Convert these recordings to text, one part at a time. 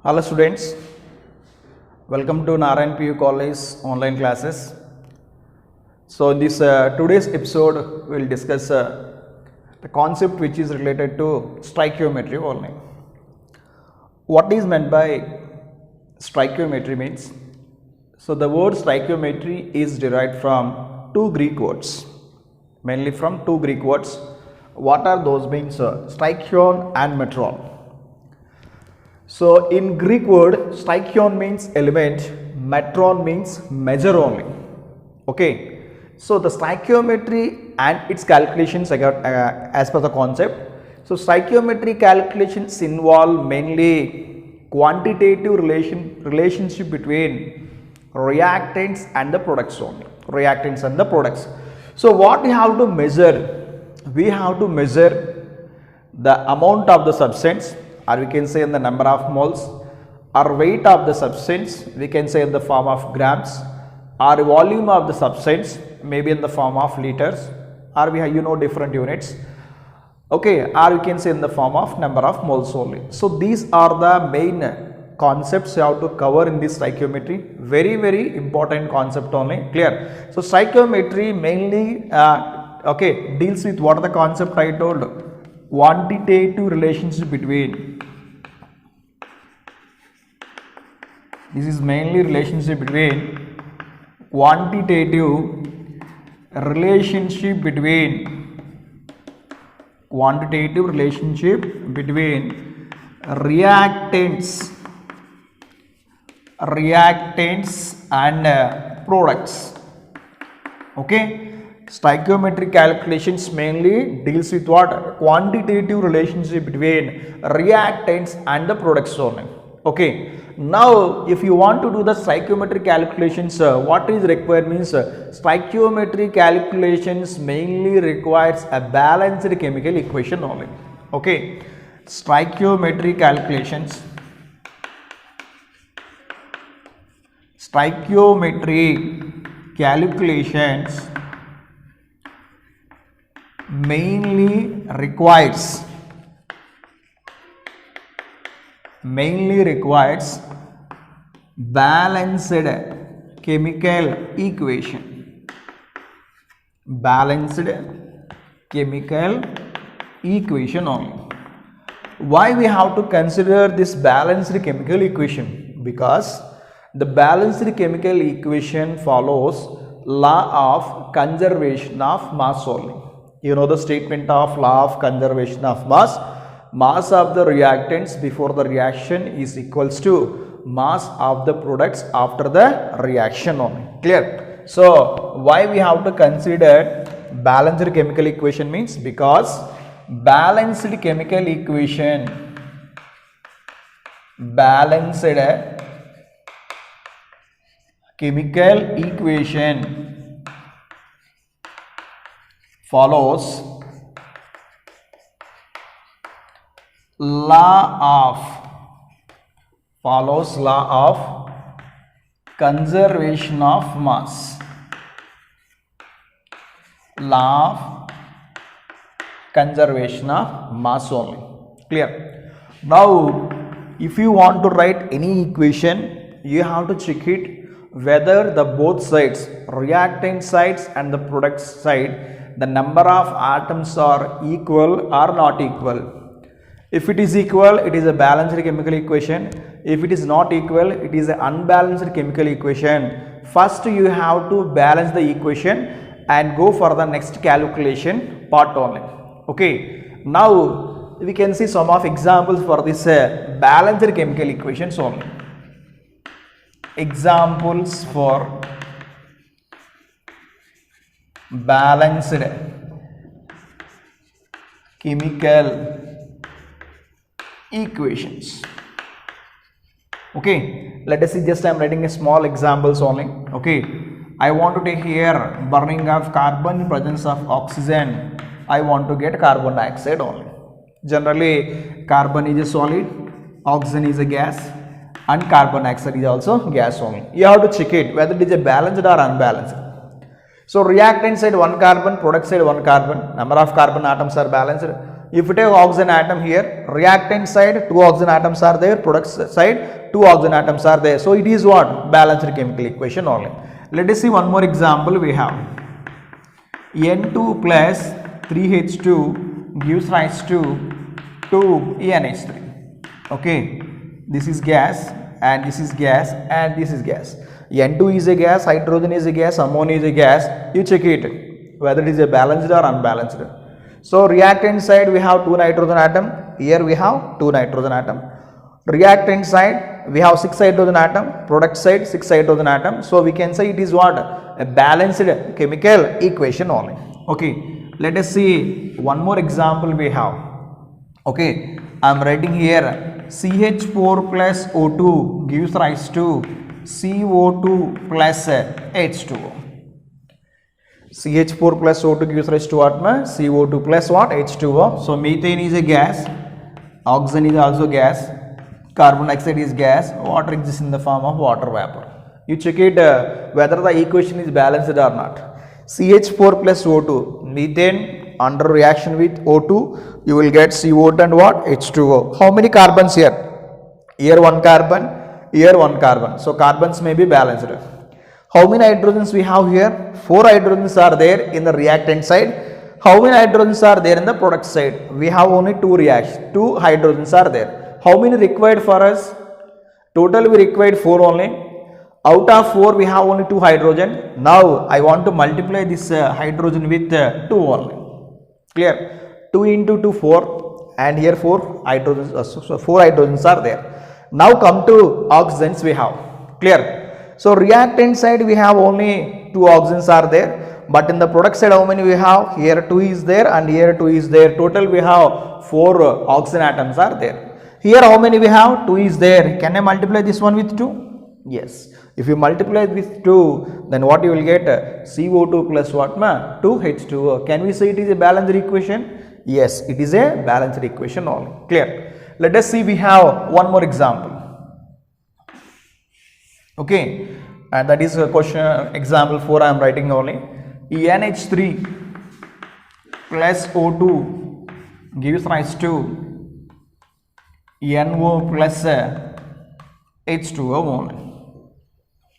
Hello students, welcome to Narayan PU College online classes. So in this today's episode we will discuss the concept which is related to stoichiometry only. What is meant by stoichiometry means? So the word stoichiometry is derived from two Greek words, mainly from two Greek words. What are those means? Stoichion and metron. So in Greek word, stoichion means element, metron means measure only. Okay. So the stoichiometry and its calculations as per the concept. So stoichiometry calculations involve mainly quantitative relationship between reactants and the products only. Reactants and the products. So what we have to measure? We have to measure the amount of the substance, or we can say in the number of moles, or weight of the substance, we can say in the form of grams, or volume of the substance, maybe in the form of liters, or we have different units, okay, or we can say in the form of number of moles only. So these are the main concepts you have to cover in this stoichiometry. Very important concept only. Clear? So stoichiometry mainly deals with what are the concept I told. Quantitative relationship between, this is mainly relationship between quantitative relationship between reactants and products. Okay. Stoichiometry calculations mainly deals with what? Quantitative relationship between reactants and the products only. Okay. Now, if you want to do the stoichiometry calculations, what is required means stoichiometry calculations mainly requires a balanced chemical equation only. Okay. Stoichiometry calculations mainly requires balanced chemical equation. Only. Why we have to consider this balanced chemical equation? Because the balanced chemical equation follows law of conservation of mass only. You know the statement of law of conservation of mass. Mass of the reactants before the reaction is equals to mass of the products after the reaction only. Clear? So why we have to consider balanced chemical equation means because balanced chemical equation follows law of conservation of mass. Law of conservation of mass only. Clear? Now, if you want to write any equation, you have to check it whether the both sides, reactant sides and the product side, the number of atoms are equal or not equal. If it is equal, it is a balanced chemical equation. If it is not equal, it is an unbalanced chemical equation. First, you have to balance the equation and go for the next calculation part only. Okay. Now, we can see some of examples for this balanced chemical equations only. Examples for balanced chemical equations. Okay, let us see. Just I am writing a small examples only. Okay, I want to take here burning of carbon in presence of oxygen. I want to get carbon dioxide only. Generally, carbon is a solid, oxygen is a gas, and carbon dioxide is also gas only. You have to check it whether it is a balanced or unbalanced. So reactant side 1 carbon, product side 1 carbon, number of carbon atoms are balanced. If you take oxygen atom here, reactant side 2 oxygen atoms are there, product side 2 oxygen atoms are there. So it is what? Balanced chemical equation only. Let us see one more example. We have N2 plus 3H2 gives rise to 2NH3. Okay, this is gas and this is gas and this is gas. N2 is a gas, hydrogen is a gas, ammonia is a gas. You check it whether it is a balanced or unbalanced. So reactant side we have 2 nitrogen atom, here we have 2 nitrogen atom. Reactant side we have 6 hydrogen atom, product side 6 hydrogen atom. So we can say it is what? A balanced chemical equation only. Okay, let us see one more example we have. Okay, I am writing here CH4 plus O2 gives rise to CO2 plus H2O. CH4 plus O2 gives rise to what? CO2 plus what? H2O. So methane is a gas, oxygen is also gas, carbon dioxide is gas, water exists in the form of water vapor. You check it whether the equation is balanced or not. CH4 plus O2, methane under reaction with O2, you will get CO2 and what? H2O. How many carbons here? Here 1 carbon, here 1 carbon. So carbons may be balanced. How many hydrogens we have here? 4 hydrogens are there in the reactant side. How many hydrogens are there in the product side? We have only 2 reactions, 2 hydrogens are there. How many required for us? Total we required 4 only. Out of 4 we have only 2 hydrogen. Now I want to multiply this hydrogen with 2 only. Clear? 2 into 2 4 and here 4 hydrogens, so 4 hydrogens are there. Now come to oxygens we have. Clear? So reactant side we have only 2 oxygens are there, but in the product side how many we have? Here 2 is there and here 2 is there. Total we have 4 oxygen atoms are there. Here how many we have? 2 is there. Can I multiply this one with 2? Yes. If you multiply with 2, then what you will get? CO2 plus what? 2H2O. Can we say it is a balanced equation? Yes, it is a balanced equation only. Clear? Let us see, we have one more example. Okay, and that is a question example 4 I am writing only. NH3 plus O2 gives rise to NO plus H2O only.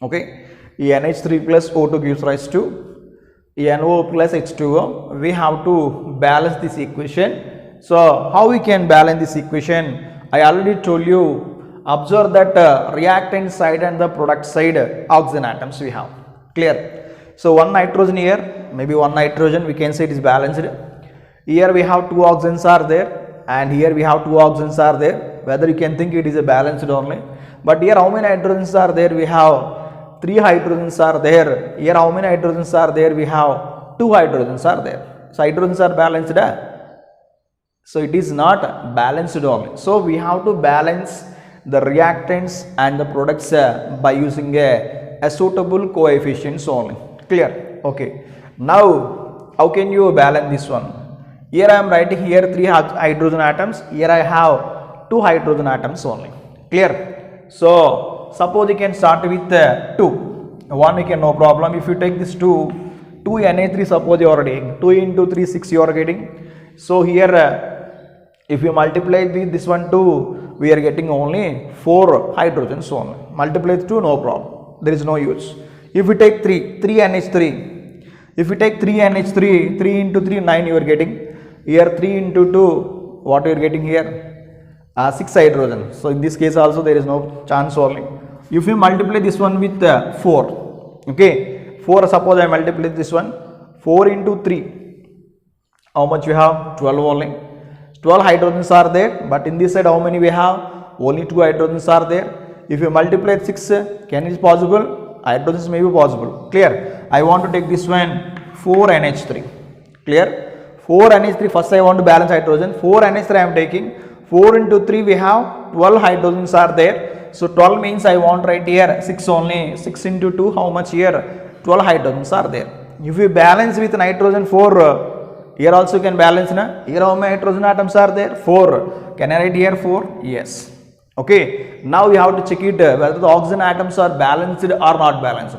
Okay, NH3 plus O2 gives rise to NO plus H2O. We have to balance this equation. So how we can balance this equation? I already told you. Observe that reactant side and the product side oxygen atoms we have. Clear? So 1 nitrogen here, maybe 1 nitrogen, we can say it is balanced. Here we have 2 oxygens are there and here we have 2 oxygens are there. Whether you can think it is a balanced only. But here how many hydrogens are there? We have 3 hydrogens are there. Here how many hydrogens are there? We have 2 hydrogens are there. So hydrogens are balanced. So it is not balanced only. So we have to balance the reactants and the products by using a suitable coefficients only. Clear? Okay. Now how can you balance this one? Here I am writing here 3 hydrogen atoms. Here I have 2 hydrogen atoms only. Clear? So suppose you can start with 2. 1 you can no problem. If you take this 2 Na3, suppose you are getting 2 into 3 6 you are getting. So here if you multiply with this one 2, we are getting only 4 hydrogens only. Multiply with 2, no problem. There is no use. If we take 3 NH3. If we take 3 NH3, 3 into 3, 9 you are getting. Here 3 into 2, what you are getting here? 6 hydrogen. So in this case also there is no chance only. If you multiply this one with 4, okay, 4 suppose I multiply this one, 4 into 3, how much we have? 12 only. 12 hydrogens are there, but in this side how many we have? Only 2 hydrogens are there. If you multiply 6, can it is possible? Hydrogens may be possible. Clear? I want to take this one 4 NH3. Clear? 4 NH3, first I want to balance hydrogen. 4 NH3 I am taking. 4 into 3 we have 12 hydrogens are there. So 12 means I want right here 6 only. 6 into 2, how much here? 12 hydrogens are there. If you balance with nitrogen 4, here also can balance na. Here how many hydrogen atoms are there? 4. Can I write here 4? Yes. Okay. Now you have to check it whether the oxygen atoms are balanced or not balanced.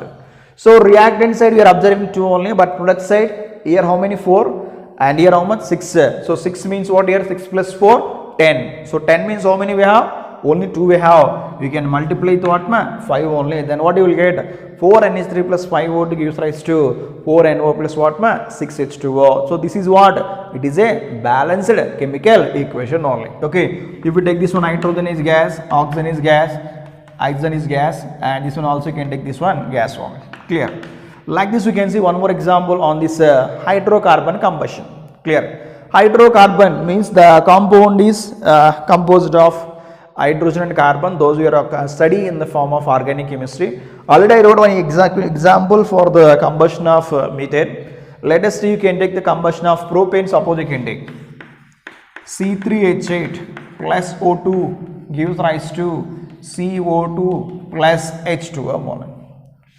So reactant side we are observing 2 only, but product side here how many? 4. and here how much? 6. So 6 means what here? 6 plus 4, 10. So 10 means how many we have? Only 2 we have. We can multiply with what? 5 only. Then what you will get? 4NH3 plus 5O2 gives rise to 4NO plus what? 6H2O. So this is what? It is a balanced chemical equation only. Okay. If we take this one, nitrogen is gas, oxygen is gas, hydrogen is gas, and this one also you can take this one gas only. Clear? Like this, we can see one more example on this hydrocarbon combustion. Clear? Hydrocarbon means the compound is composed of hydrogen and carbon. Those we are studying in the form of organic chemistry. Already I wrote one example for the combustion of methane. Let us see, you can take the combustion of propane. Suppose you can take C3H8 plus O2 gives rise to CO2 plus H2O.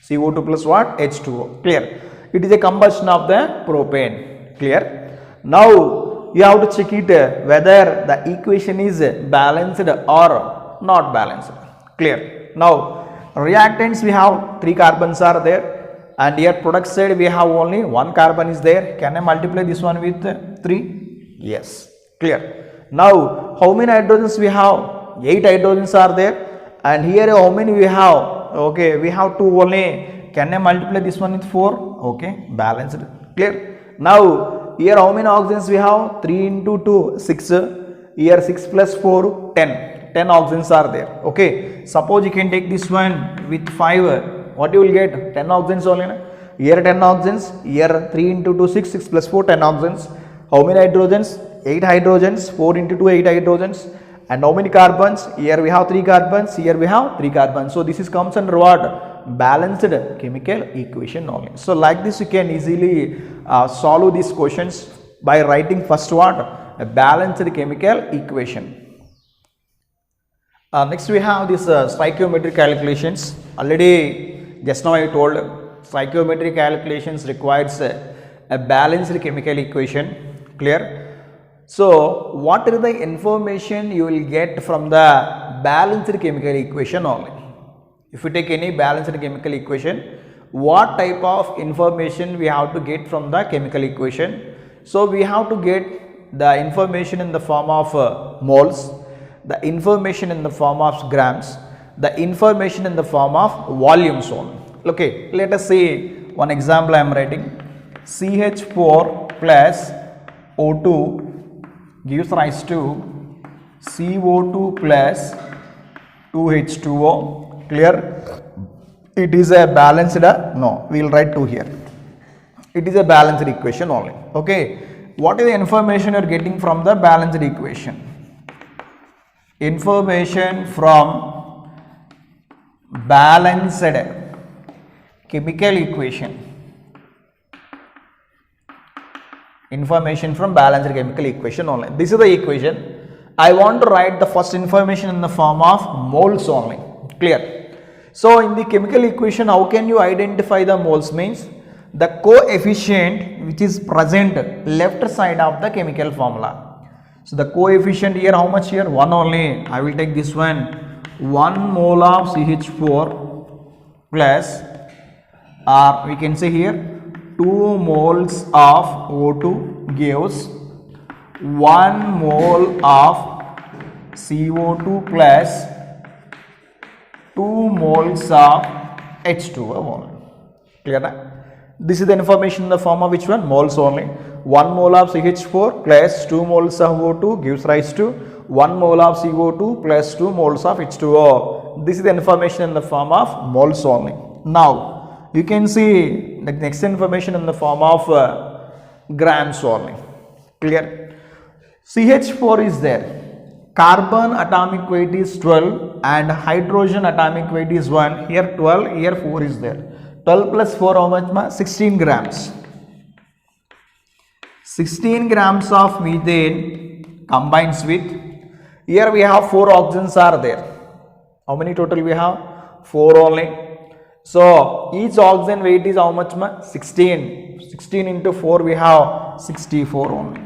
CO2 plus what? H2O. Clear? It is a combustion of the propane. Clear? Now you have to check it whether the equation is balanced or not balanced. Clear? Now reactants, we have 3 carbons are there, and here product side we have only 1 carbon is there. Can I multiply this one with 3? Yes. Clear? Now how many hydrogens we have? 8 hydrogens are there, and here how many we have? Okay, we have 2 only. Can I multiply this one with 4? Okay, balanced. Clear? Now here how many oxygens we have? 3 into 2, 6. Here 6 plus 4, 10. 10 oxygens are there. Okay, suppose you can take this one with 5. What you will get? 10 oxygens only. Here 10 oxygens. Here 3 into 2, 6. 6 plus 4, 10 oxygens. How many hydrogens? 8 hydrogens. 4 into 2, 8 hydrogens. And how many carbons? Here we have 3 carbons. Here we have 3 carbons. So this is comes under what? Balanced chemical equation only. So like this you can easily solve these questions by writing first what? A balanced chemical equation. Next we have this stoichiometric calculations. Already just now I told stoichiometric calculations requires a balanced chemical equation. Clear? So what is the information you will get from the balanced chemical equation only? If you take any balanced chemical equation, what type of information we have to get from the chemical equation? So we have to get the information in the form of moles, the information in the form of grams, the information in the form of volumes only. Okay, let us see one example I am writing. CH4 plus O2 gives rise to CO2 plus 2H2O. Clear? It is a balanced, no, we will write 2 here. It is a balanced equation only. Okay, what is the information you are getting from the balanced equation? Information from balanced chemical equation. Information from balanced chemical equation only. This is the equation. I want to write the first information in the form of moles only. Clear? So in the chemical equation, how can you identify the moles? Means the coefficient which is present left side of the chemical formula. So the coefficient here, how much here? 1 only. I will take this one. 1 mole of CH4 plus, or we can say here 2 moles of O2 gives 1 mole of CO2 plus 2 moles of H2O. Clear? This is the information in the form of which one? Moles only. 1 mole of CH4 plus 2 moles of O2 gives rise to 1 mole of CO2 plus 2 moles of H2O. This is the information in the form of moles only. Now you can see the next information in the form of grams only. Clear? CH4 is there. Carbon atomic weight is 12 and hydrogen atomic weight is 1. Here 12, here 4 is there. 12 plus 4 how much? 16 grams. 16 grams of methane combines with, here we have 4 oxygens are there. How many total we have? 4 only. So each oxygen weight is how much? 16. 16 into 4 we have 64 only.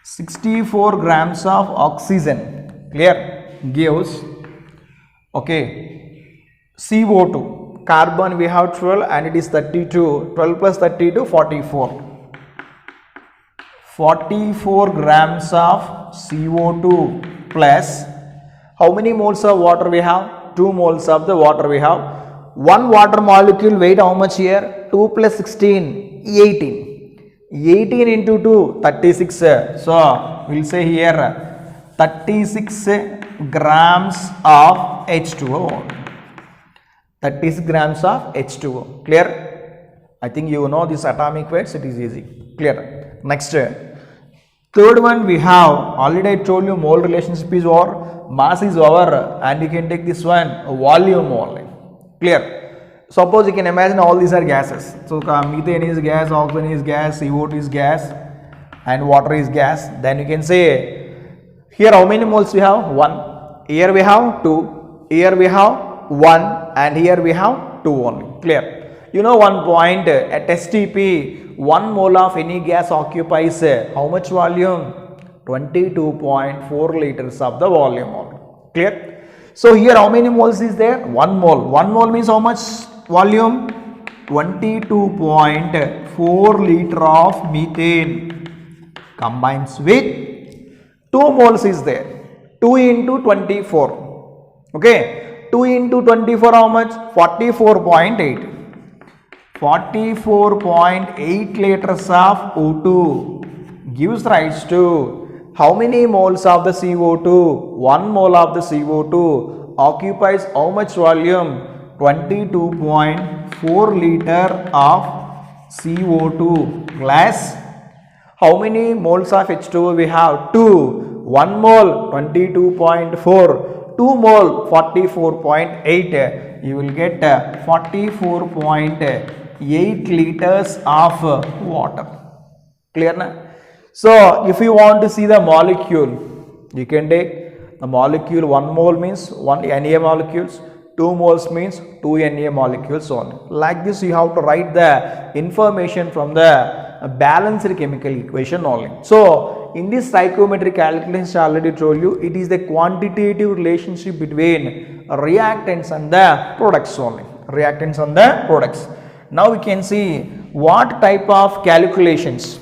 64 grams of oxygen, clear, gives, okay, CO2. Carbon we have 12 and it is 32. 12 plus 32, 44. 44 grams of CO2 plus how many moles of water we have? 2 moles of the water we have. One water molecule weight how much here? 2 plus 16, 18. 18 into 2, 36. So we'll say here 36 grams of H2O. 36 grams of H2O. Clear? I think you know this atomic weights, it is easy. Clear? Next, third one we have, already I told you mole relationship is over, mass is over, and you can take this one, volume only. Clear? Suppose you can imagine all these are gases. So methane is gas, oxygen is gas, CO2 is gas, and water is gas. Then you can say, here how many moles we have? 1. Here we have 2. Here we have 1. And here we have 2 only. Clear? You know one point, at STP, 1 mole of any gas occupies how much volume? 22.4 liters of the volume only. Clear? So here how many moles is there? 1 mole. 1 mole means how much volume? 22.4 liter of methane combines with 2 moles is there. 2 into 24. Okay. 2 into 24 how much? 44.8. 44.8 liters of O2 gives rise to how many moles of the CO2? 1 mole of the CO2 occupies how much volume? 22.4 liter of CO2 plus how many moles of H2O we have? 2. 1 mole 22.4, 2 mole 44.8. You will get 44.8 liters of water. Clear na? So if you want to see the molecule, you can take the molecule. 1 mole means 1 Na molecules, 2 moles means 2 Na molecules only. Like this you have to write the information from the balanced chemical equation only. So in this stoichiometric calculations I already told you, it is the quantitative relationship between reactants and the products only. Reactants and the products. Now we can see what type of calculations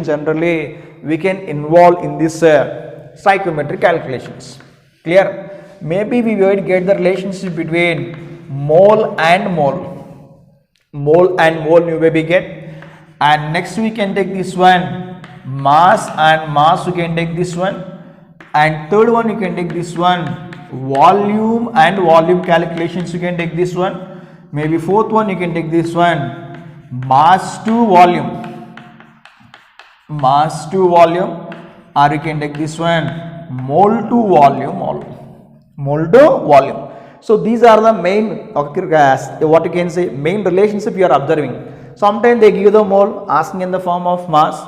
generally we can involve in this stoichiometric calculations. Clear? Maybe we will get the relationship between mole and mole. Mole and mole you maybe get. And next we can take this one, mass and mass you can take this one. And third one you can take this one, volume and volume calculations you can take this one. Maybe fourth one you can take this one, mass to volume, or you can take this one, mole to volume, So these are the main, what you can say, main relationship you are observing. Sometimes they give the mole asking in the form of mass,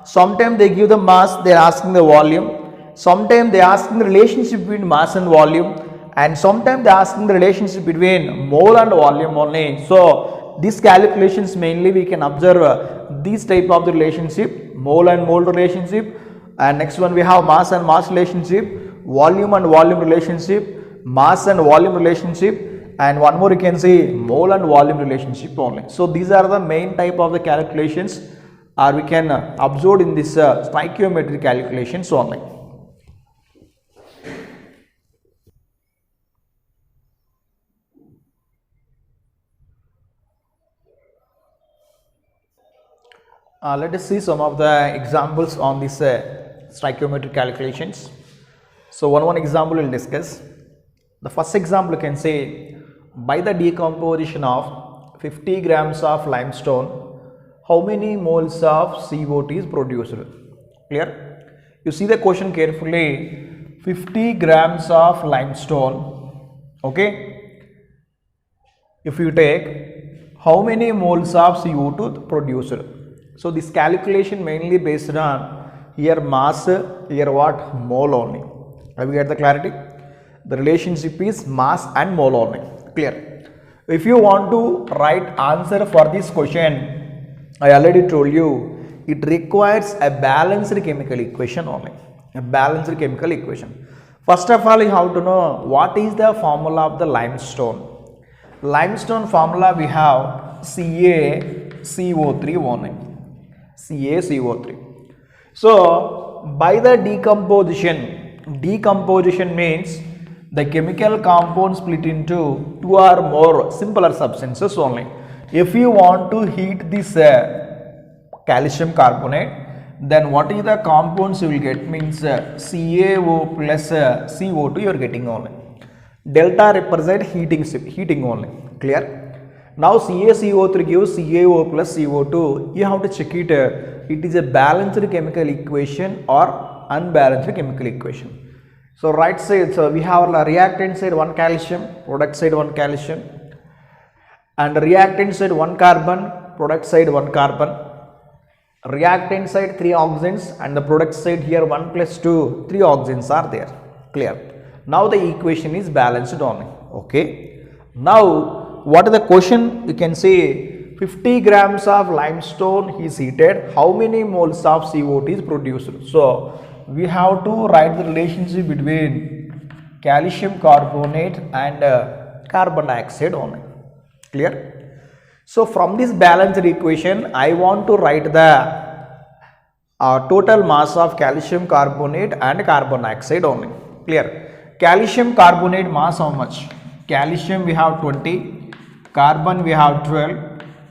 sometimes they give the mass, they are asking the volume, sometimes they are asking the relationship between mass and volume, and sometimes they are asking the relationship between mole and volume only. So these calculations mainly we can observe this type of the relationship, mole and mole relationship, and next one we have mass and mass relationship, volume and volume relationship, mass and volume relationship, and one more you can see mole and volume relationship only. So these are the main type of the calculations or we can observe in this stoichiometric calculations only. Let us see some of the examples on this stoichiometric calculations. So one example we will discuss. The first example you can say, by the decomposition of 50 grams of limestone, how many moles of CO2 is produced? Clear? You see the question carefully. 50 grams of limestone, okay? If you take, how many moles of CO2 produced? So this calculation mainly based on here mass, here what? Mole only. Have you get the clarity? The relationship is mass and mole only. Clear? If you want to write answer for this question, I already told you, it requires a balanced chemical equation only. A balanced chemical equation. First of all, you have to know what is the formula of the limestone. Limestone formula we have CaCO3 only. CaCO3. So by the decomposition means the chemical compound split into two or more simpler substances only. If you want to heat this calcium carbonate, then what is the compounds you will get means CaO plus CO2 you are getting only. Delta represent heating only. Clear? Now CaCO3 gives CaO plus CO2. You have to check it. It is a balanced chemical equation or unbalanced chemical equation. So right side, so we have reactant side 1 calcium, product side 1 calcium, and reactant side 1 carbon, product side 1 carbon. Reactant side 3 oxygens and the product side here 1 plus 2, 3 oxygens are there. Clear? Now the equation is balanced only. Okay. Now what is the question? You can say 50 grams of limestone is heated. How many moles of CO2 is produced? So we have to write the relationship between calcium carbonate and carbon dioxide only. Clear? So from this balanced equation, I want to write the total mass of calcium carbonate and carbon dioxide only. Clear? Calcium carbonate mass how much? Calcium we have 20, carbon we have 12,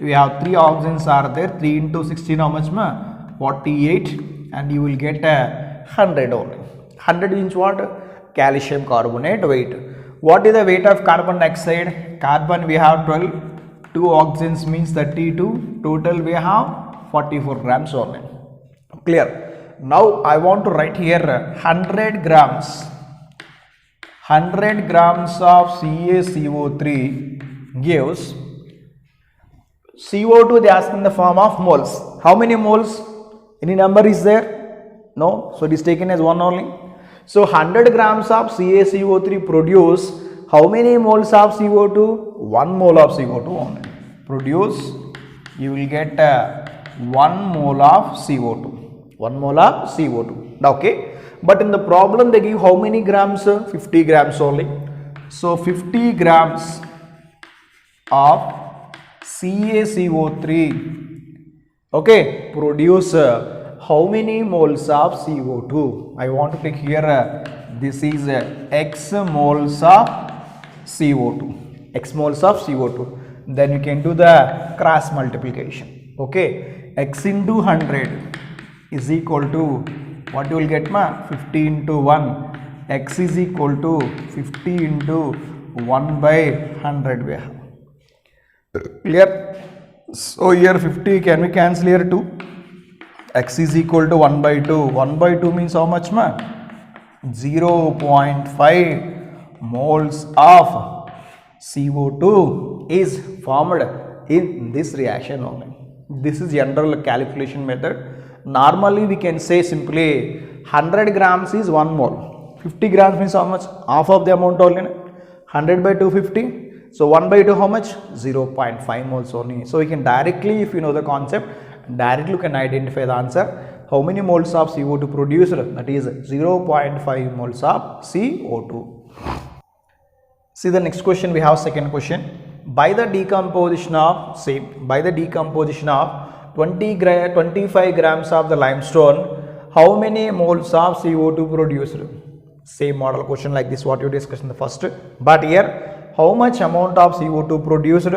we have 3 oxygens are there, 3 into 16 how much ma? 48, and you will get 100 only. 100 means what? Calcium carbonate weight. What is the weight of carbon dioxide? Carbon we have 12. 2 oxygens means 32, total we have 44 grams only. Clear? Now I want to write here 100 grams of CaCO3 gives CO2 they ask in the form of moles. How many moles? Any number is there? No, so it is taken as 1 only. So 100 grams of CaCO3 produce how many moles of CO2? 1 mole of CO2 only. Produce, you will get 1 mole of CO2. 1 mole of CO2. Okay. But in the problem they give how many grams? 50 grams only. So 50 grams of CaCO3 okay produce how many moles of CO2? I want to take here this is X moles of CO2. X moles of CO2. Then you can do the cross multiplication. Okay. X into 100 is equal to what you will get ma? 50 into 1. X is equal to 50 into 1 by 100 we have. Clear? So here 50 can we cancel here 2? X is equal to 1 by 2. 1 by 2 means how much ma? 0.5 moles of CO2 is formed in this reaction only. This is general calculation method. Normally we can say simply 100 grams is 1 mole. 50 grams means how much? Half of the amount only. 100 by 250. So 1 by 2 how much? 0.5 moles only. So we can directly, if you know the concept, directly you can identify the answer. How many moles of CO2 produced? That is 0.5 moles of CO2. See the next question, we have second question. By the decomposition of 25 grams of the limestone, how many moles of CO2 produced? Same model question like this what you discussed in the first. But here how much amount of CO2 produced?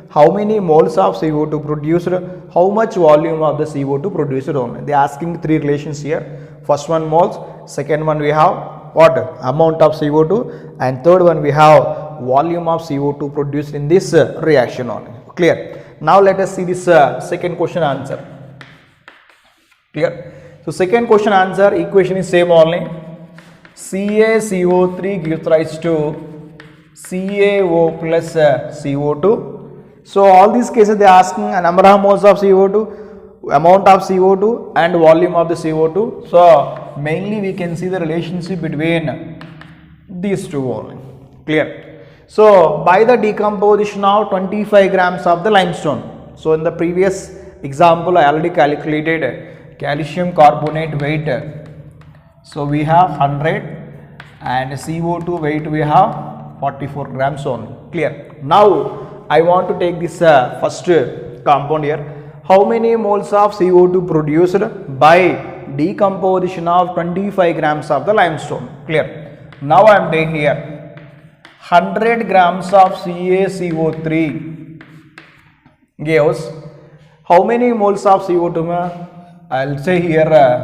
How many moles of CO2 produced? How much volume of the CO2 produced only? They are asking 3 relations here. First one moles, second one we have what? Amount of CO2, and third one we have volume of CO2 produced in this reaction only. Clear? Now let us see this second question answer. Clear? So second question answer equation is same only. CaCO3 gives rise to CaO plus CO2. So all these cases they are asking a number of moles of CO2, amount of CO2 and volume of the CO2. So mainly we can see the relationship between these two only. Clear? So by the decomposition of 25 grams of the limestone. So in the previous example I already calculated calcium carbonate weight. So we have 100 and CO2 weight we have 44 grams only. Clear? Now I want to take this first compound here. how many moles of CO2 produced by decomposition of 25 grams of the limestone? Clear. Now I am taking here 100 grams of CaCO3 gives how many moles of CO2? I'll say here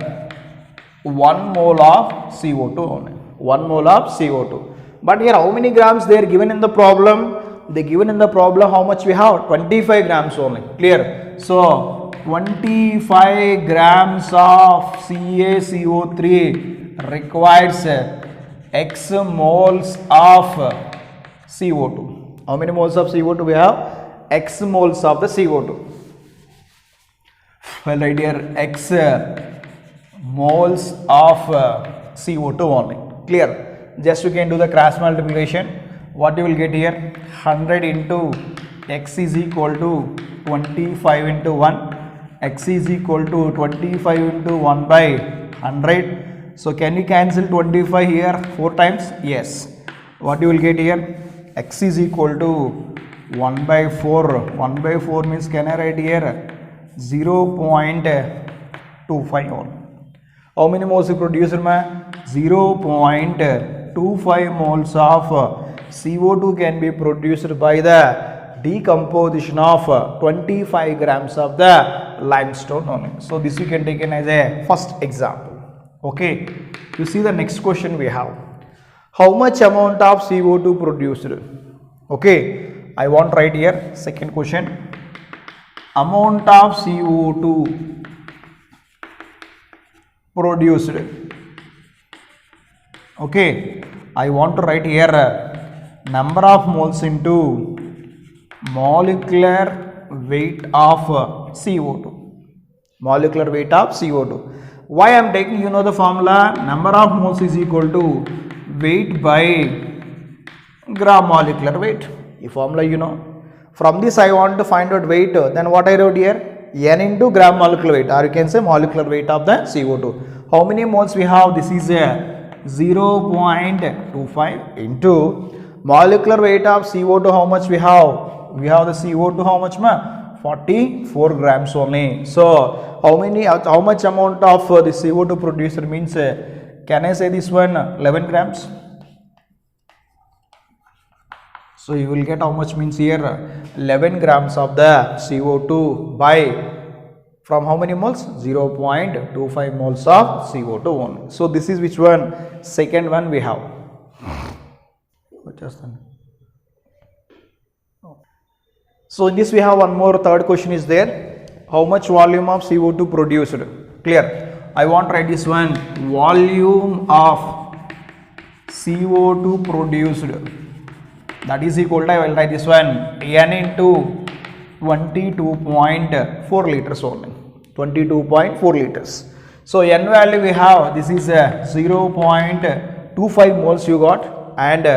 1 mole of CO2 only. 1 mole of CO2. But here how many grams they are given in the problem? They given in the problem how much we have? 25 grams only. Clear. So 25 grams of CaCO3 requires X moles of CO2. How many moles of CO2 we have? X moles of the CO2. Well, right here X moles of CO2 only. Clear. Just you can do the cross multiplication. What you will get here? 100 into X is equal to 25 into 1. X is equal to 25 into 1 by 100. So can you cancel 25 here 4 times? Yes. What you will get here? X is equal to 1 by 4. 1 by 4 means can I write here? 0.25 only. How many moles you produce? 0.25 moles of CO2 can be produced by the decomposition of 25 grams of the limestone only. So this you can take as a first example. Okay. You see the next question we have. How much amount of CO2 produced? Okay. I want to write here second question. Amount of CO2 produced. Okay, I want to write here number of moles into molecular weight of CO2. Molecular weight of CO2. Why I am taking, you know the formula, number of moles is equal to weight by gram molecular weight. The formula you know. From this I want to find out weight, then what I wrote here? N into gram molecular weight, or you can say molecular weight of the CO2. How many moles we have? This is a 0.25 into molecular weight of CO2. How much we have? We have the CO2 how much? 44 grams only. So how much amount of the CO2 produced means, can I say this one 11 grams? So you will get how much means here 11 grams of the CO2 by from how many moles? 0.25 moles of CO2 only. So this is which one? Second one we have. So in this we have one more third question is there. How much volume of CO2 produced? Clear. I want to write this one. Volume of CO2 produced. That is equal to, I will write this one, N into 22.4 liters only. 22.4 liters. So N value we have, this is 0.25 moles you got, and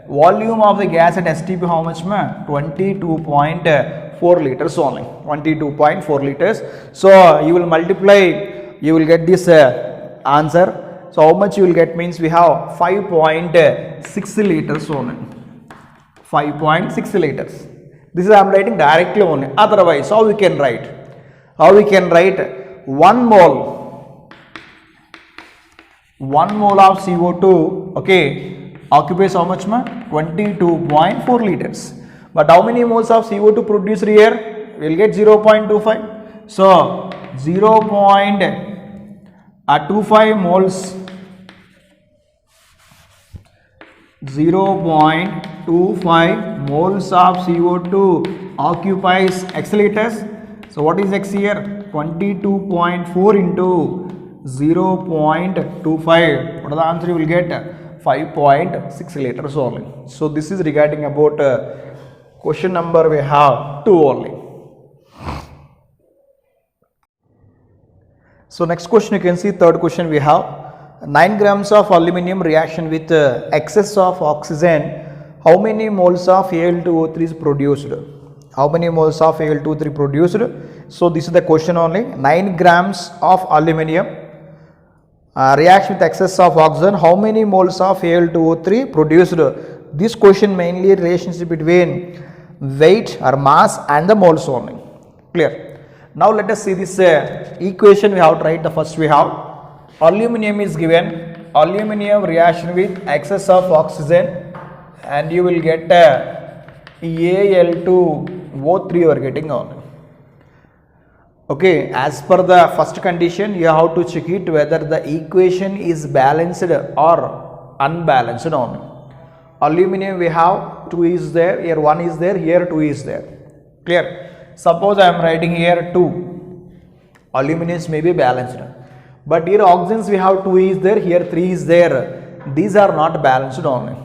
volume of the gas at STP how much? 22.4 liters only. 22.4 liters. So you will multiply, you will get this answer. So how much you will get means we have 5.6 liters only. 5.6 liters. This is I am writing directly only. Otherwise, how we can write? How we can write 1 mole. 1 mole of CO2, okay, occupies how much? 22.4 liters. But how many moles of CO2 produced here? We will get 0.25. So 0.25 moles. 0.25 moles of CO2 occupies X liters. So what is X here? 22.4 into 0.25. What is the answer you will get? 5.6 liters only. So this is regarding about question number we have 2 only. So next question you can see, third question we have. 9 grams of aluminum reaction with excess of oxygen, how many moles of Al2O3 is produced? How many moles of Al2O3 produced? So this is the question only. 9 grams of aluminum reacts with excess of oxygen, how many moles of Al2O3 produced? This question mainly relationship between weight or mass and the moles only. Clear? Now let us see this equation we have to write. The first we have aluminum is given, aluminum reaction with excess of oxygen, and you will get Al2O3 you are getting on. Okay, as per the first condition, you have to check it whether the equation is balanced or unbalanced on. Aluminum we have 2 is there, here 1 is there, here 2 is there. Clear? Suppose I am writing here 2. Aluminums may be balanced. But here oxygens we have 2 is there, here 3 is there. These are not balanced only.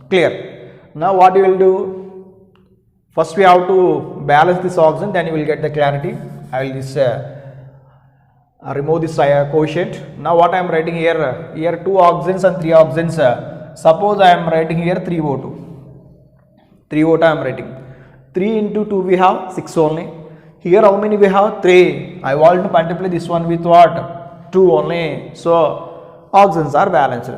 Clear? Now what you will do? First we have to balance this oxygen, then you will get the clarity. I will just remove this quotient. Now what I am writing here? Here 2 oxygens and 3 oxygens. Suppose I am writing here 3O2. 3O2 I am writing. 3 into 2 we have 6 only. Here how many we have? 3. I want to multiply this one with what? 2 only. So oxygens are balanced.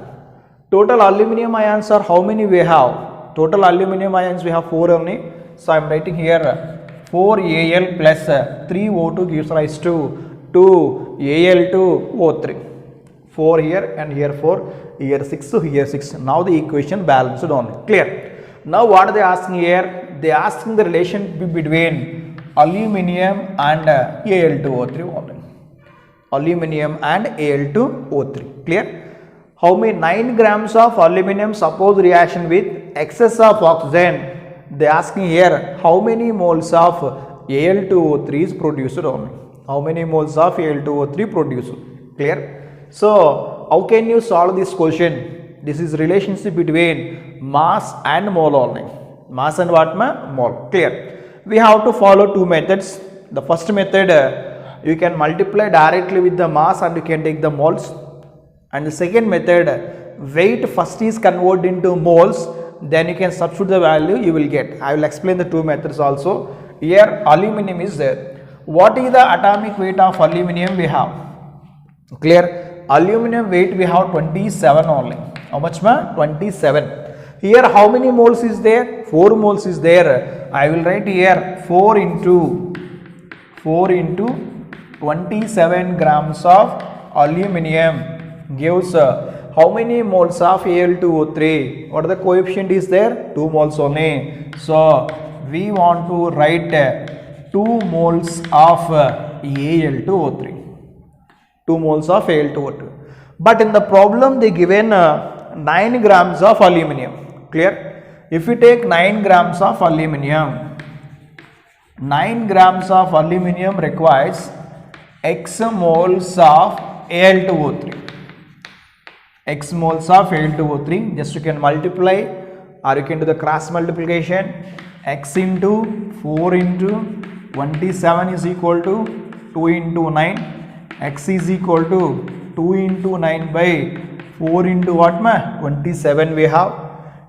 Total aluminum ions are how many we have? Total aluminum ions we have 4 only. So I am writing here 4Al plus 3O2 gives rise to 2Al2O3. 4 here and here 4, here 6, so here 6. Now the equation balanced only. Clear? Now what are they asking here? They are asking the relation between aluminum and Al2O3 only. Aluminum and Al2O3. Clear? How many 9 grams of aluminum suppose reaction with excess of oxygen? They are asking here how many moles of Al2O3 is produced only. How many moles of Al2O3 produced? Clear? So how can you solve this question? This is relationship between mass and mole only. Mass and what? Mole. Clear? We have to follow 2 methods. The first method you can multiply directly with the mass and you can take the moles. And the second method, weight first is converted into moles, then you can substitute the value you will get. I will explain the 2 methods also. Here aluminum is there. What is the atomic weight of aluminum we have? Clear? Aluminum weight we have 27 only. How much? 27. Here how many moles is there? 4 moles is there. I will write here 4 into 27 grams of aluminum gives how many moles of Al2O3? What are the coefficient is there? 2 moles only. So we want to write 2 moles of Al2O3. 2 moles of Al2O3. But in the problem they given 9 grams of aluminum. Clear? If we take 9 grams of aluminum, 9 grams of aluminum requires X moles of Al2O3. X moles of Al2O3, just you can multiply or you can do the cross multiplication. X into 4 into 27 is equal to 2 into 9. X is equal to 2 into 9 by 4 into what? 27 we have.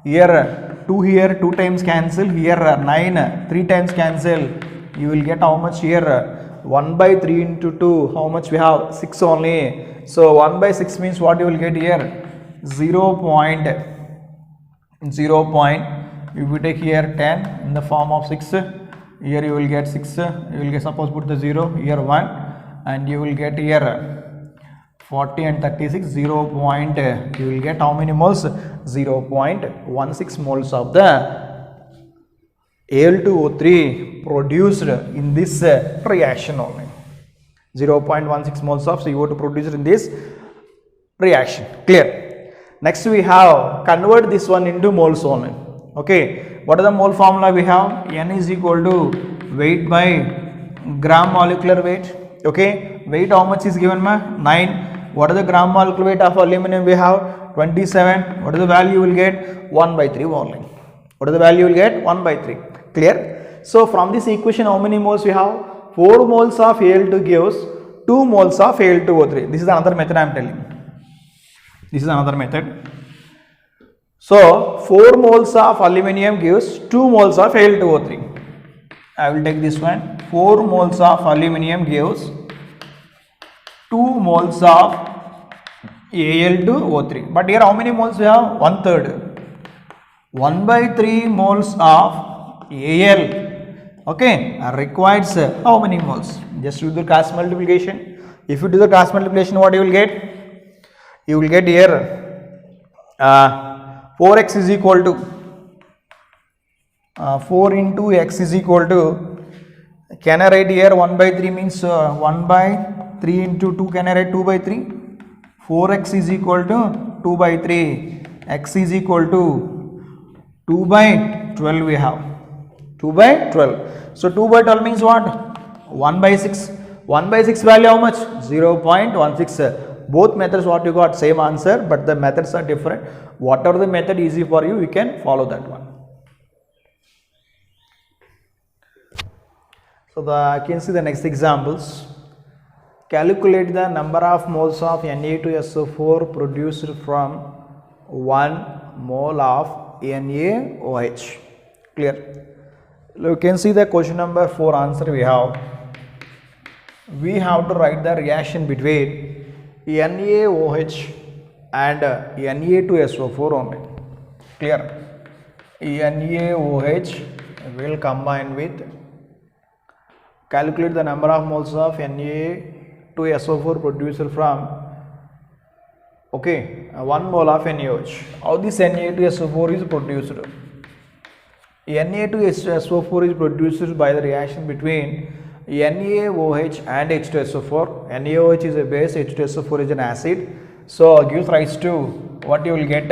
Here 2 here 2 times cancel. Here 9 3 times cancel. You will get how much here? 1 by 3 into 2. How much we have? 6 only. So 1 by 6 means what you will get here? 0 point. If you take here 10 in the form of 6, here you will get 6. You will get, suppose put the 0 here 1, and you will get here 40 and 36 0 point. You will get how many moles? 0.16 moles of the Al2O3 produced in this reaction only. 0.16 moles of CO2 produced in this reaction. Clear? Next we have convert this one into moles only. Okay, what is the mole formula we have? N is equal to weight by gram molecular weight. Okay, weight how much is given? 9. What is the gram molecular weight of aluminum we have? 27. What is the value you will get? 1 by 3 only. What is the value you will get? 1 by 3. Clear? So from this equation how many moles we have? 4 moles of Al2 gives 2 moles of Al2O3. This is another method I am telling. This is another method. So 4 moles of aluminum gives 2 moles of Al2O3. I will take this one. 4 moles of aluminum gives 2 moles of Al2O3. But here how many moles we have? 1/3. 1 by 3 moles of Al Okay, requires how many moles? Just do the cross multiplication. If you do the cross multiplication, what you will get? You will get here 4x is equal to 4 into x is equal to, can I write here 1 by 3 means 1 by 3 into 2, can I write 2 by 3? 4x is equal to 2 by 3, x is equal to 2 by 12 we have, 2 by 12. So 2 by 12 means what? 1 by 6. 1 by 6 value how much? 0.16. Both methods what you got same answer, but the methods are different. Whatever the method easy for you, you can follow that one. So you can see the next examples. Calculate the number of moles of Na2SO4 produced from 1 mole of NaOH. Clear? You can see the question number 4 answer we have. We have to write the reaction between NaOH and Na2SO4 only. Clear? NaOH will combine with, calculate the number of moles of Na2SO4 produced from 1 mole of NaOH. How this Na2SO4 is produced? Na2SO4 is produced by the reaction between NaOH and H2SO4. NaOH is a base, H2SO4 is an acid. So gives rise to what you will get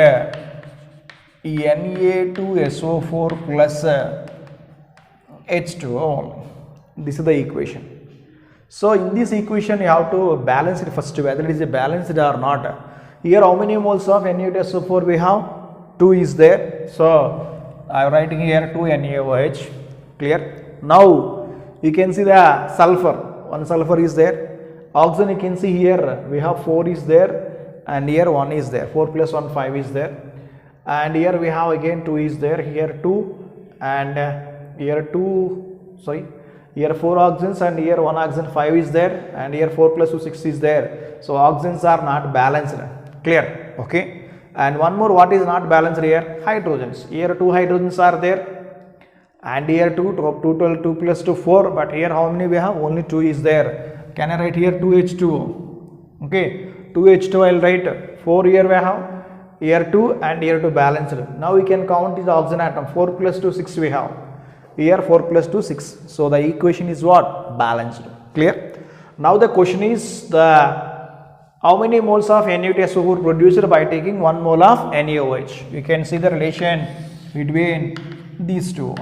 Na2SO4 plus H2O. This is the equation. So in this equation you have to balance it first, whether it is balanced or not. Here how many moles of Na2SO4 we have? 2 is there. So I am writing here 2 NaOH. Clear? Now you can see the sulfur. One sulfur is there. Oxygen you can see here we have 4 is there, and here 1 is there. 4 plus 1 5 is there, and here we have again 2 is there. Here 2 and here 2. Sorry. Here 4 oxygens and here 1 oxygen 5 is there, and here 4 plus 2 6 is there. So oxygens are not balanced. Clear? Okay. And one more, what is not balanced here? Hydrogens. Here 2 hydrogens are there, and here 2 plus 2 4, but here how many we have? Only 2 is there. Can I write here 2H2O? Okay, 2H2O I will write. 4 here we have, here 2 and here 2 balanced. Now we can count the oxygen atom. 4 plus 2 6 we have. Here 4 plus 2 6. So the equation is what? Balanced. Clear? Now the question is how many moles of Na2SO4 produced by taking 1 mole of NaOH? You can see the relation between these two.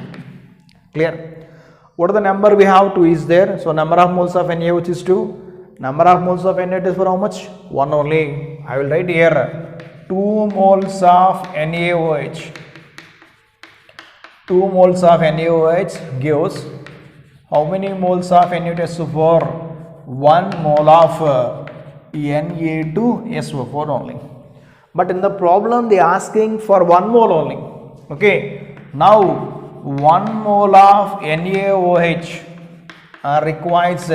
Clear? What are the number we have? 2 is there. So number of moles of NaOH is 2. Number of moles of Na2SO4 how much? 1 only. I will write here 2 moles of NaOH. 2 moles of NaOH gives how many moles of Na2SO4? 1 mole of Na2SO4 only. But in the problem they are asking for 1 mole only. Okay. Now 1 mole of NaOH requires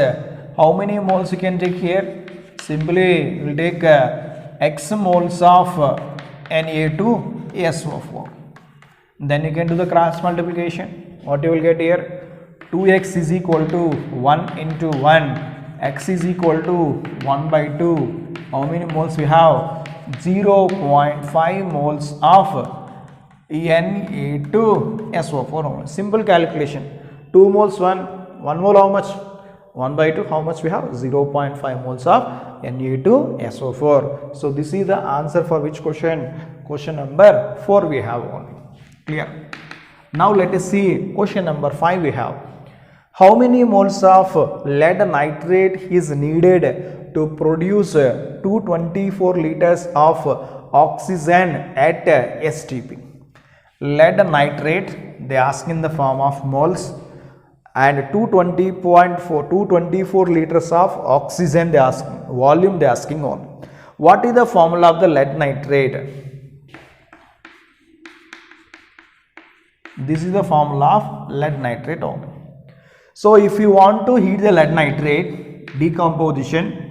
how many moles you can take here? Simply we will take x moles of Na2SO4. Then you can do the cross multiplication. What you will get here? 2x is equal to 1 into 1. X is equal to 1 by 2. How many moles we have? 0.5 moles of Na2SO4. Simple calculation. 2 moles 1 mole how much? 1 by 2. How much we have? 0.5 moles of Na2SO4. So this is the answer for which question? Question number 4 we have only. Clear? Now let us see question number 5 we have. How many moles of lead nitrate is needed to produce 224 liters of oxygen at STP? Lead nitrate they ask in the form of moles, and 224 liters of oxygen they ask, volume they asking on. What is the formula of the lead nitrate? This is the formula of lead nitrate only. So if you want to heat the lead nitrate decomposition,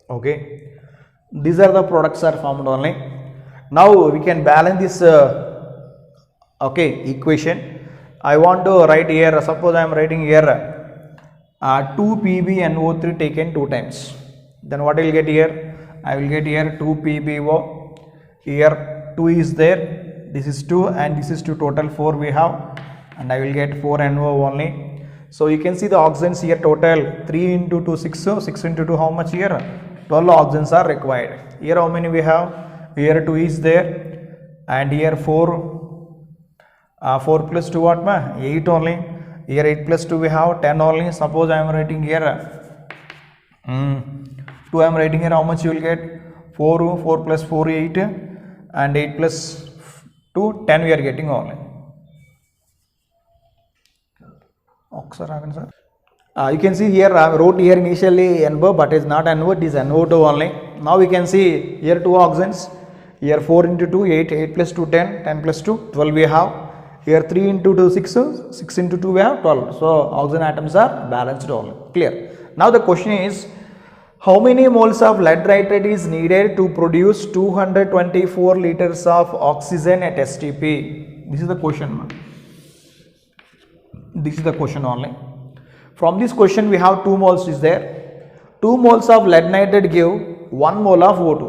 Okay, these are the products are formed only. Now we can balance this okay equation. I want to write here, suppose I am writing here 2 PbNO3 taken 2 times, then what I will get here? I will get here 2 PbO, here 2 is there, this is 2 and this is 2, total 4 we have, and I will get 4 NO only. So you can see the oxygens here, total 3 into 2 6, 6 into 2 how much here? 12 oxygens are required. Here how many we have? Here 2 is there, and here 4 plus 2 what ma? 8 only. Here 8 plus 2 we have 10 only. Suppose I am writing here 2, I am writing here, how much you will get? 4, 4 plus 4 8, and 8 plus 2 10 we are getting only. You can see here I wrote here initially NO, but it's not NO, it is NO2 only. Now we can see here 2 oxygens, here 4 into 2 8, 8 plus 2 10, 10 plus 2 12 we have. Here 3 into 2 6, 6 into 2 we have 12. So oxygen atoms are balanced only. Clear? Now the question is, how many moles of lead nitrate is needed to produce 224 liters of oxygen at STP? This is the question. This is the question only. From this question we have 2 moles is there. 2 moles of lead nitrate give 1 mole of O2.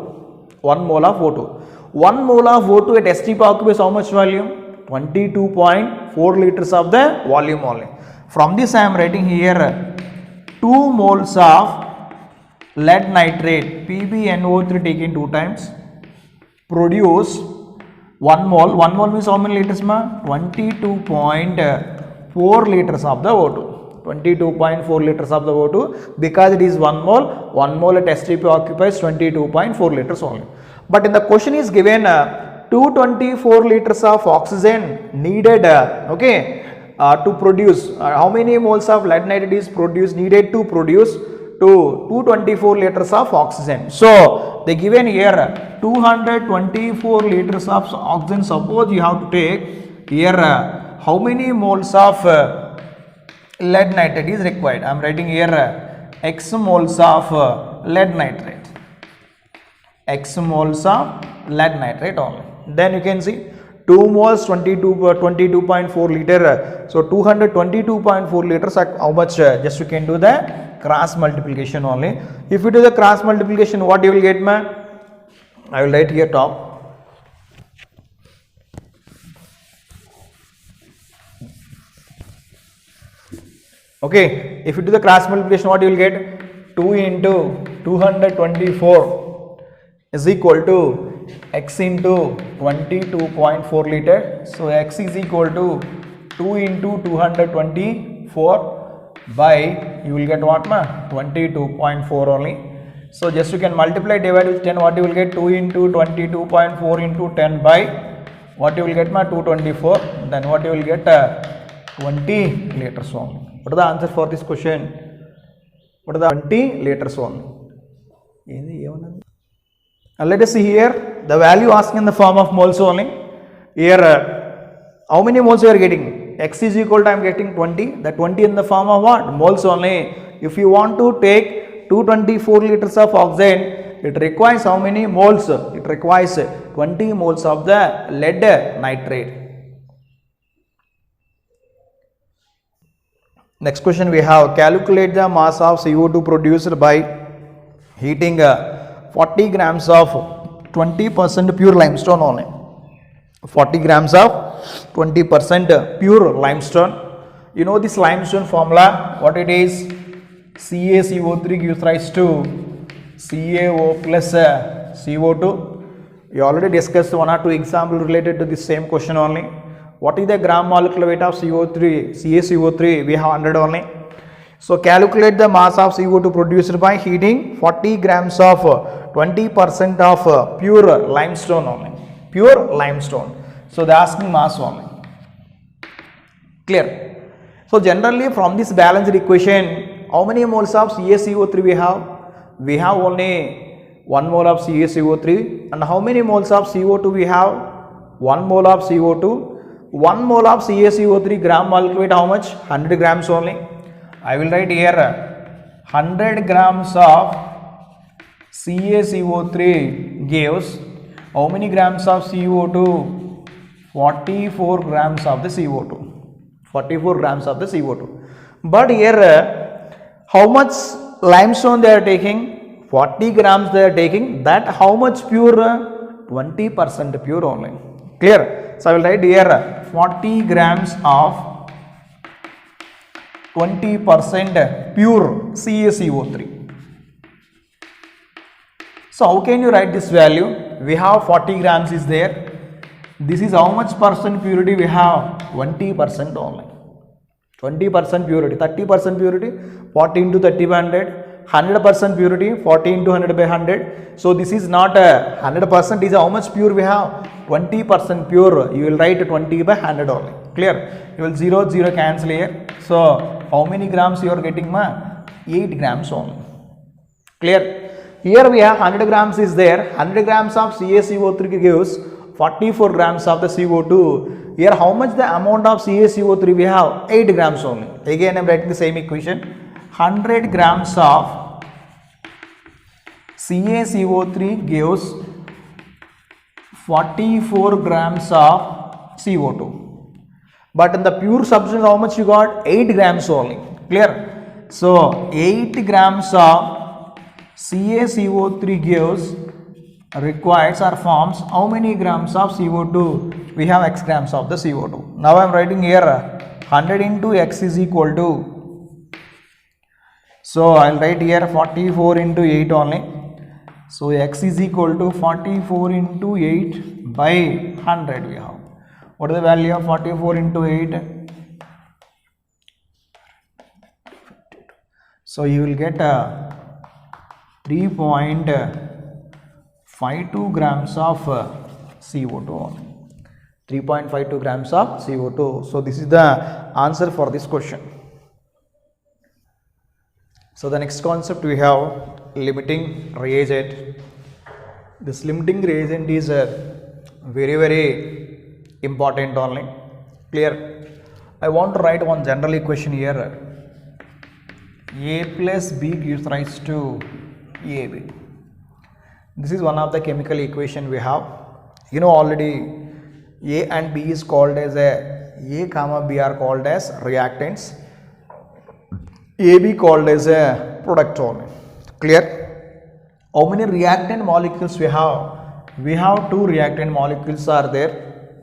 1 mole of O2. 1 mole of O2 at STP occupies how much volume? 22.4 liters of the volume only. From this I am writing here 2 moles of lead nitrate PbNO3 taken 2 times produce 1 mole. 1 mole means how many liters ma? 22.4 liters of the O2. 22.4 liters of the O2, because it is 1 mole. 1 mole at STP occupies 22.4 liters only. But in the question is given 224 liters of oxygen needed to produce how many moles of lead nitrate is needed to produce to 224 liters of oxygen. So they given here 224 liters of oxygen. Suppose you have to take here how many moles of lead nitrate is required. I am writing here X moles of lead nitrate. X moles of lead nitrate only. Then you can see 2 moles 22.4 liter. So 222.4 liters, how much? Just you can do the cross multiplication only. If you do the cross multiplication, what you will get, man? I will write here top. Okay, if you do the cross multiplication, what you will get? 2 into 224 is equal to X into 22.4 liter. So X is equal to 2 into 224 by, you will get what ma? 22.4 only. So just you can multiply, divide with 10, what you will get? 2 into 22.4 into 10 by, what you will get ma? 224. Then what you will get? 20 liters only. What is the answer for this question? What is the 20 liters only? Let us see here the value asking in the form of moles only. Here how many moles you are getting? X is equal to I am getting 20. The 20 in the form of what? Moles only. If you want to take 224 liters of oxygen, it requires how many moles? It requires 20 moles of the lead nitrate. Next question we have, calculate the mass of CO2 produced by heating 40 grams of 20% pure limestone only. 40 grams of 20% pure limestone. You know this limestone formula, what it is? CaCO3 gives rise to CaO plus CO2. We already discussed 1 or 2 examples related to this same question only. What is the gram molecular weight of CO3? CaCO3 we have 100 only. So calculate the mass of CO2 produced by heating 40 grams of 20% of pure limestone only. Pure limestone. So they are asking mass only. Clear? So generally from this balanced equation, how many moles of CaCO3 we have? We have only 1 mole of CaCO3. And how many moles of CO2 we have? 1 mole of CO2. 1 mole of CaCO3 gram molecular weight how much? 100 grams only. I will write here 100 grams of CaCO3 gives how many grams of CO2? 44 grams of the CO2. 44 grams of the CO2. But here, how much limestone they are taking? 40 grams they are taking. That how much pure? 20% pure only. Clear? So I will write here 40 grams of 20% pure CaCO3. So how can you write this value? We have 40 grams is there. This is how much percent purity we have? 20% only. 20% purity, 30% purity, 40 into 30 by 100, 100% purity, 40 into 100 by 100. So this is not a 100%, is how much pure we have? 20% pure. You will write 20 by 100 only. Clear? You will 0, 0 cancel here. So how many grams you are getting? 8 grams only. Clear? Here we have 100 grams is there. 100 grams of CaCO3 gives 44 grams of the CO2. Here how much the amount of CaCO3 we have? 8 grams only. Again I am writing the same equation. 100 grams of CaCO3 gives 44 grams of CO2. But in the pure substance how much you got? 8 grams only. Clear? So 8 grams of CaCO3 gives requires or forms how many grams of CO2? We have x grams of the CO2. Now I am writing here 100 into x is equal to, so I will write here 44 into 8 only. So x is equal to 44 into 8 by 100 we have. What is the value of 44 into 8? So you will get 3.52 grams of CO2 only. 3.52 grams of CO2. So this is the answer for this question. So the next concept we have limiting reagent. This limiting reagent is very important only. Clear? I want to write one general equation here. A plus B gives rise to AB. This is one of the chemical equation we have. You know already A and B is called as A comma B are called as reactants. AB called as a product only. Clear? How many reactant molecules we have? We have 2 reactant molecules are there.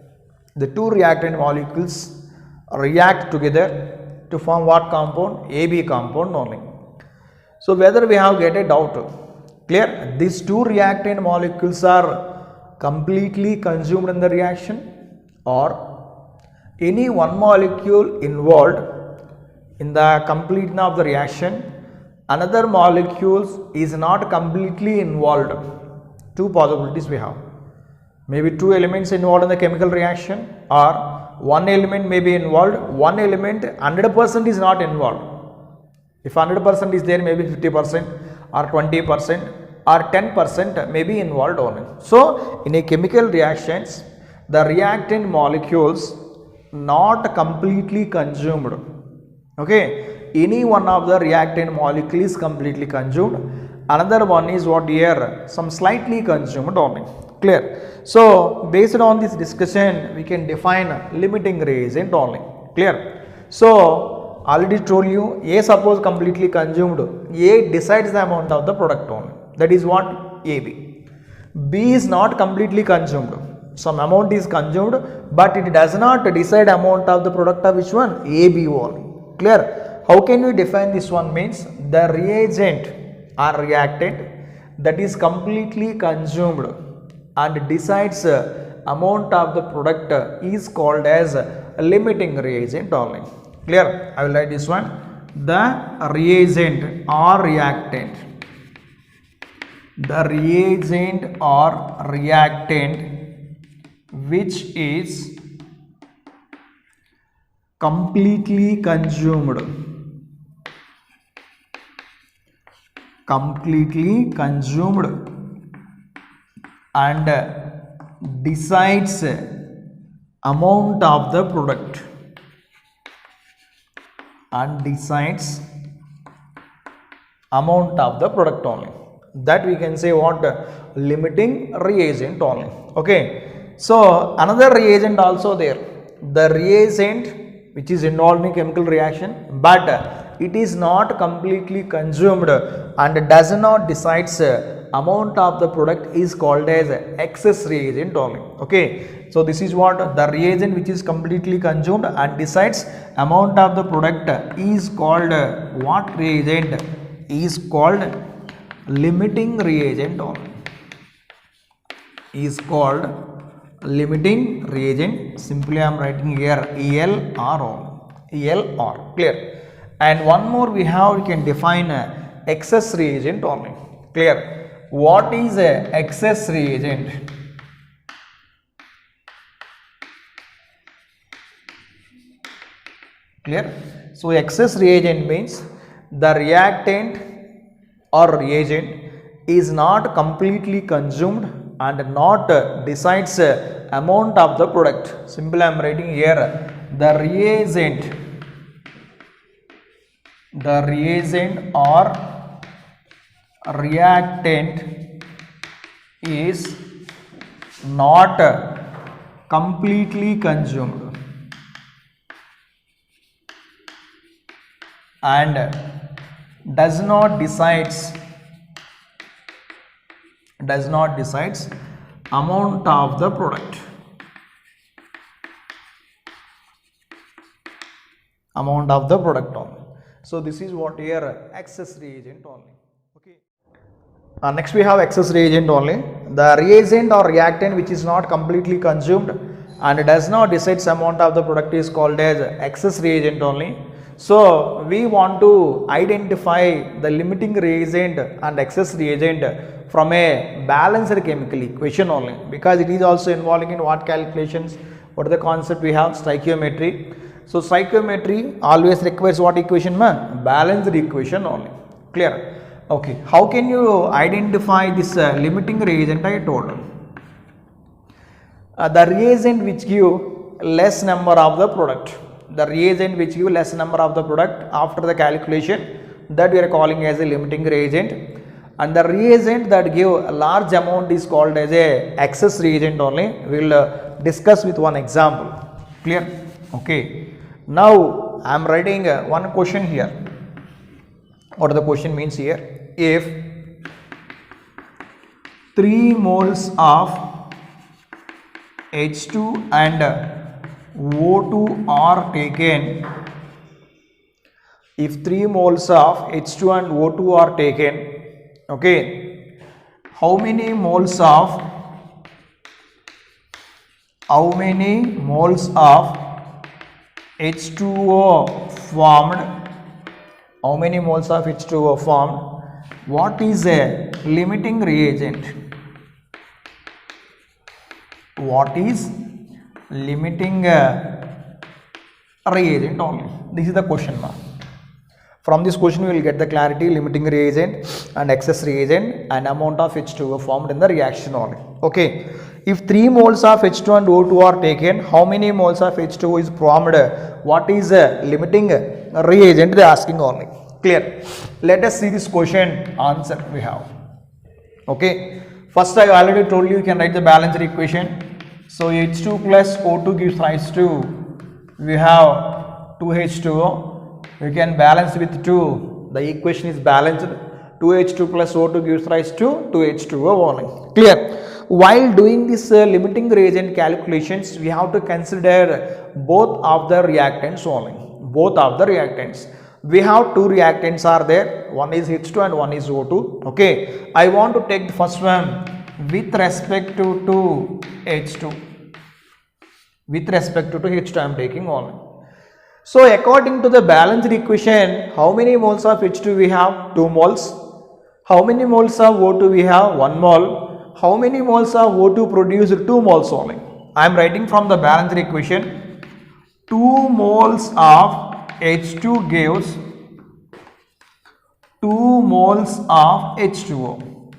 The 2 reactant molecules react together to form what compound? AB compound only. So whether we have get a doubt? Clear? These 2 reactant molecules are completely consumed in the reaction, or any one molecule involved in the completion of the reaction, another molecule is not completely involved. 2 possibilities we have. Maybe 2 elements involved in the chemical reaction, or one element may be involved, one element 100% is not involved. If 100% is there, maybe 50% or 20% or 10% may be involved only. So in a chemical reactions, the reactant molecules not completely consumed. Okay, any one of the reactant molecule is completely consumed. Another one is what here? Some slightly consumed only. Clear? So based on this discussion, we can define limiting reagent only. Clear? So already told you, A suppose completely consumed, A decides the amount of the product only. That is what? AB. B is not completely consumed. Some amount is consumed, but it does not decide amount of the product of which one? AB only. Clear? How can we define this one? Means the reagent or reactant that is completely consumed and decides amount of the product is called as limiting reagent only. Clear? I will write this one. The reagent or reactant. The reagent or reactant which is completely consumed. Completely consumed and decides amount of the product. And decides amount of the product only. That we can say what? Limiting reagent only. Okay. So another reagent also there. The reagent which is involved in chemical reaction, but it is not completely consumed and does not decides amount of the product is called as excess reagent only. Okay. So this is what? The reagent which is completely consumed and decides amount of the product is called what reagent? Is called limiting reagent only. Is called limiting reagent. Simply I am writing here ELR only. ELR. Clear? And one more we can define excess reagent only. Clear? What is a excess reagent? Clear? So excess reagent means the reactant or reagent is not completely consumed and not decides amount of the product. Simply I am writing here the reagent or reactant is not completely consumed and does not decides amount of the product. Amount of the product only. So this is what here excess reagent only. Okay. Next we have excess reagent only. The reagent or reactant which is not completely consumed and does not decides amount of the product is called as excess reagent only. So we want to identify the limiting reagent and excess reagent from a balanced chemical equation only, because it is also involving in what calculations? What is the concept we have? Stoichiometry. So stoichiometry always requires what equation? Balanced equation only. Clear? Okay. How can you identify this limiting reagent? I told the reagent which give less number of the product. The reagent which give less number of the product after the calculation, that we are calling as a limiting reagent, and the reagent that give a large amount is called as a excess reagent only. We will discuss with one example. Clear? Okay. Now I am writing one question here. What the question means here? If 3 moles of H2 and O2 are taken, if 3 moles of H2 and O2 are taken, okay, how many moles of H2O formed? How many moles of H2O formed? What is a limiting reagent? What is limiting reagent only? This is the question mark. From this question we will get the clarity: limiting reagent and excess reagent and amount of H2O formed in the reaction only. Okay. If 3 moles of H2 and O2 are taken, how many moles of H2O is formed? What is a limiting reagent? They are asking only. Clear? Let us see this question answer we have. Okay. First I already told you can write the balanced equation. So H2 plus O2 gives rise to, we have 2H2O. We can balance with 2. The equation is balanced. 2H2 plus O2 gives rise to 2H2O only. Clear? While doing this limiting reagent calculations, we have to consider both of the reactants only. Both of the reactants. We have 2 reactants are there. One is H2 and one is O2. Okay. I want to take the first one with respect to H2. With respect to H2 I am taking only. So according to the balanced equation, how many moles of H2 we have? 2 moles. How many moles of O2 we have? 1 mole. How many moles of O2 produce? 2 moles only. I am writing from the balanced equation. 2 moles of H2 gives 2 moles of H2O.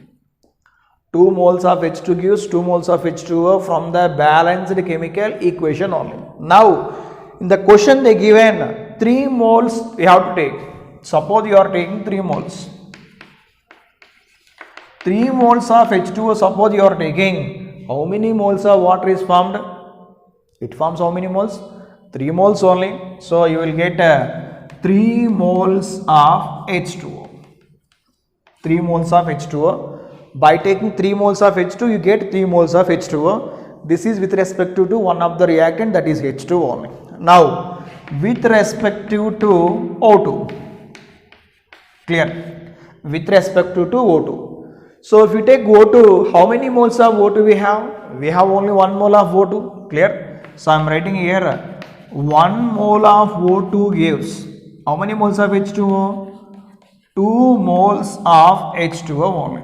2 moles of H2 gives 2 moles of H2O from the balanced chemical equation only. Now, in the question they given 3 moles we have to take. Suppose you are taking 3 moles. 3 moles of H2O, suppose you are taking, how many moles of water is formed? It forms how many moles? 3 moles only. So you will get 3 moles of H2O. 3 moles of H2O. By taking 3 moles of H2, you get 3 moles of H2O. This is with respect to one of the reactant, that is H2O only. Now, with respect to O2. Clear? With respect to O2. So if you take O2, how many moles of O2 we have? We have only 1 mole of O2. Clear? So I am writing here 1 mole of O2 gives how many moles of H2O? 2 moles of H2O only.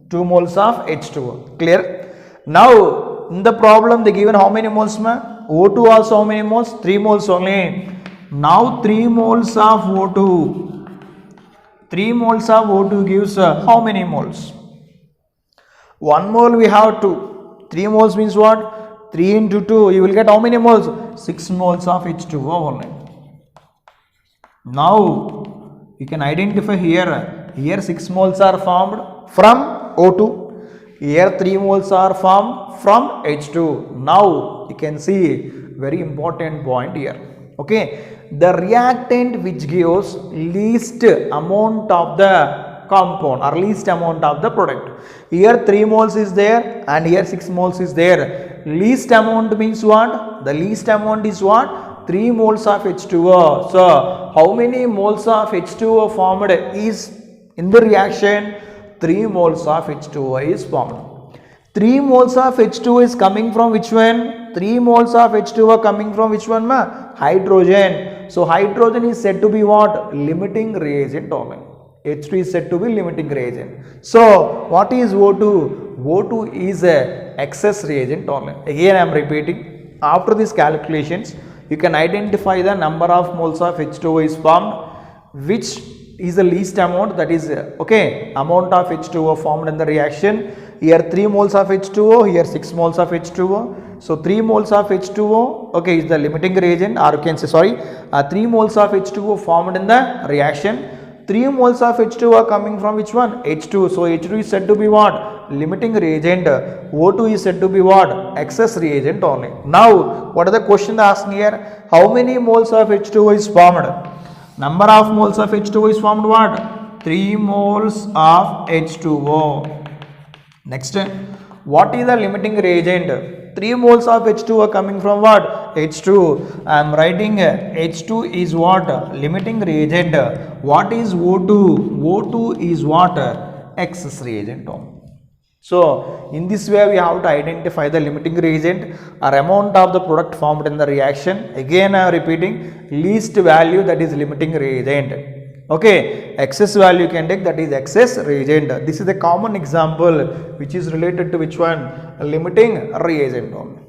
2 moles of H2O. Clear? Now in the problem they given how many moles ma? O2 also how many moles? 3 moles only. Now 3 moles of O2. 3 moles of O2 gives how many moles? 1 mole we have 2. 3 moles means what? 3 into 2. You will get how many moles? 6 moles of H2O only. Now you can identify here. Here 6 moles are formed from O2. Here 3 moles are formed from H2. Now you can see very important point here. Okay. The reactant which gives least amount of the compound or least amount of the product. Here 3 moles is there and here 6 moles is there. Least amount means what? The least amount is what? 3 moles of H2O. So how many moles of H2O formed is in the reaction? 3 moles of H2O is formed. 3 moles of H2O is coming from which one? 3 moles of H2O coming from which one ma? Hydrogen. So hydrogen is said to be what? Limiting reagent only. H2 is said to be limiting reagent. So what is O2? O2 is a excess reagent only. Again I am repeating. After these calculations, you can identify the number of moles of H2O is formed, which is the least amount, that is okay, amount of H2O formed in the reaction. Here 3 moles of H2O, here 6 moles of H2O. So 3 moles of H2O, okay, is the limiting reagent, or you can say 3 moles of H2O formed in the reaction. 3 moles of H2O are coming from which one? H2. So H2 is said to be what? Limiting reagent. O2 is said to be what? Excess reagent only. Now what are the question asking here? How many moles of H2O is formed? Number of moles of H2O is formed what? 3 moles of H2O. Next, what is the limiting reagent? 3 moles of H2O coming from what? H2. I am writing H2 is what? Limiting reagent. What is O2? O2 is what? Excess reagent. So in this way we have to identify the limiting reagent or amount of the product formed in the reaction. Again I am repeating, least value, that is limiting reagent. Okay, excess value you can take, that is excess reagent. This is a common example which is related to which one? Limiting reagent only.